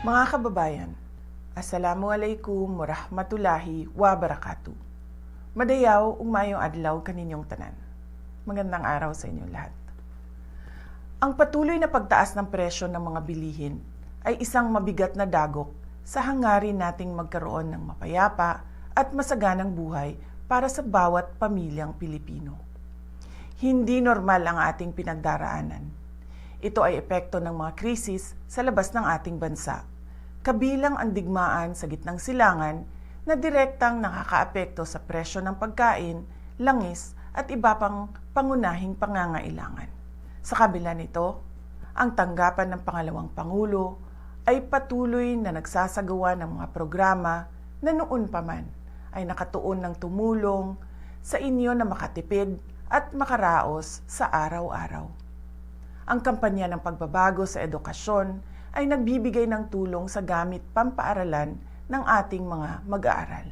Mga kababayan, Assalamualaikum warahmatullahi wabarakatuh. Madayaw ug maayong adlaw kaninyong tanan. Magandang araw sa inyong lahat. Ang patuloy na pagtaas ng presyo ng mga bilihin ay isang mabigat na dagok sa hangarin nating magkaroon ng mapayapa at masaganang buhay para sa bawat pamilyang Pilipino. Hindi normal ang ating pinagdaraanan. Ito ay epekto ng mga krisis sa labas ng ating bansa, kabilang ang digmaan sa gitnang silangan na direktang nakakaapekto sa presyo ng pagkain, langis at iba pang pangunahing pangangailangan. Sa kabila nito, ang tanggapan ng pangalawang Pangulo ay patuloy na nagsasagawa ng mga programa na noon pa man ay nakatuon ng tumulong sa inyo na makatipid at makaraos sa araw-araw. Ang kampanya ng pagbabago sa edukasyon ay nagbibigay ng tulong sa gamit pampaaralan ng ating mga mag-aaral.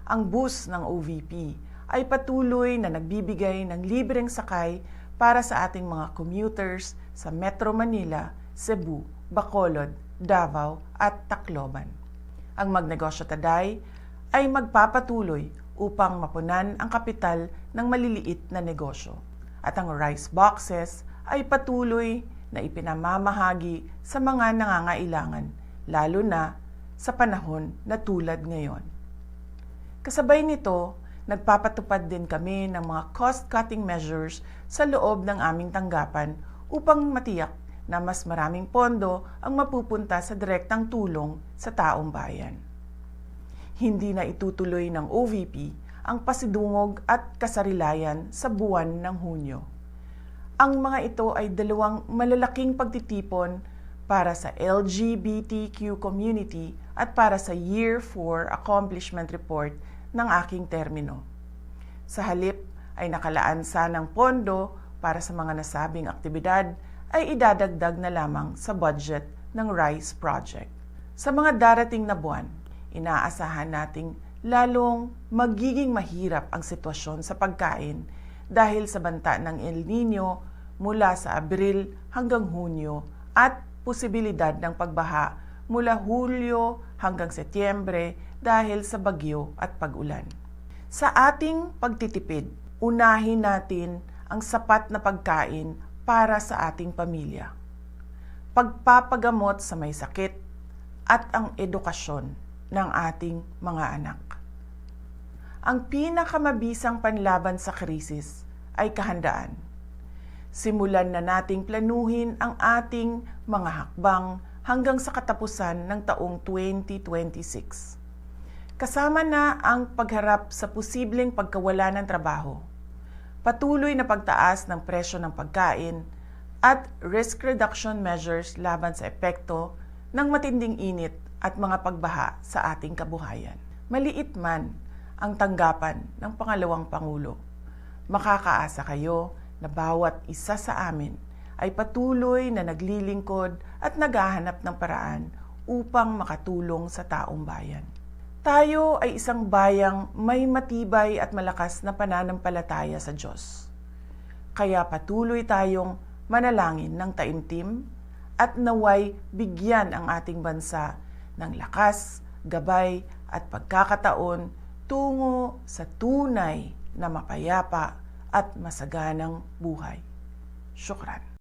Ang bus ng OVP ay patuloy na nagbibigay ng libreng sakay para sa ating mga commuters sa Metro Manila, Cebu, Bacolod, Davao at Tacloban. Ang Magnegosyo Taday ay magpapatuloy upang mapunan ang kapital ng maliliit na negosyo. At ang rice boxes ay patuloy na ipinamamahagi sa mga nangangailangan, lalo na sa panahon na tulad ngayon. Kasabay nito, nagpapatupad din kami ng mga cost-cutting measures sa loob ng aming tanggapan upang matiyak na mas maraming pondo ang mapupunta sa direktang tulong sa taong bayan. Hindi na itutuloy ng OVP ang pasidungog at kasarilayan sa buwan ng Hunyo. Ang mga ito ay dalawang malalaking pagtitipon para sa LGBTQ community at para sa Year 4 Accomplishment Report ng aking termino. Sa halip ay nakalaan sanang pondo para sa mga nasabing aktibidad ay idadagdag na lamang sa budget ng RICE project. Sa mga darating na buwan, inaasahan nating lalong magiging mahirap ang sitwasyon sa pagkain dahil sa banta ng El Nino mula sa Abril hanggang Hunyo at posibilidad ng pagbaha mula Hulyo hanggang Setyembre dahil sa bagyo at pag-ulan. Sa ating pagtitipid, unahin natin ang sapat na pagkain para sa ating pamilya, pagpapagamot sa may sakit at ang edukasyon ng ating mga anak. Ang pinakamabisang panlaban sa krisis ay kahandaan. Simulan na nating planuhin ang ating mga hakbang hanggang sa katapusan ng taong 2026. Kasama na ang pagharap sa posibleng pagkawala ng trabaho, patuloy na pagtaas ng presyo ng pagkain, at risk reduction measures laban sa epekto ng matinding init at mga pagbaha sa ating kabuhayan. Maliit man ang tanggapan ng pangalawang Pangulo, makakaasa kayo na bawat isa sa amin ay patuloy na naglilingkod at naghahanap ng paraan upang makatulong sa taong bayan. Tayo ay isang bayang may matibay at malakas na pananampalataya sa Diyos. Kaya patuloy tayong manalangin ng taimtim at naway bigyan ang ating bansa ng lakas, gabay at pagkakataon tungo sa tunay na mapayapa at masaganang buhay. Syukran.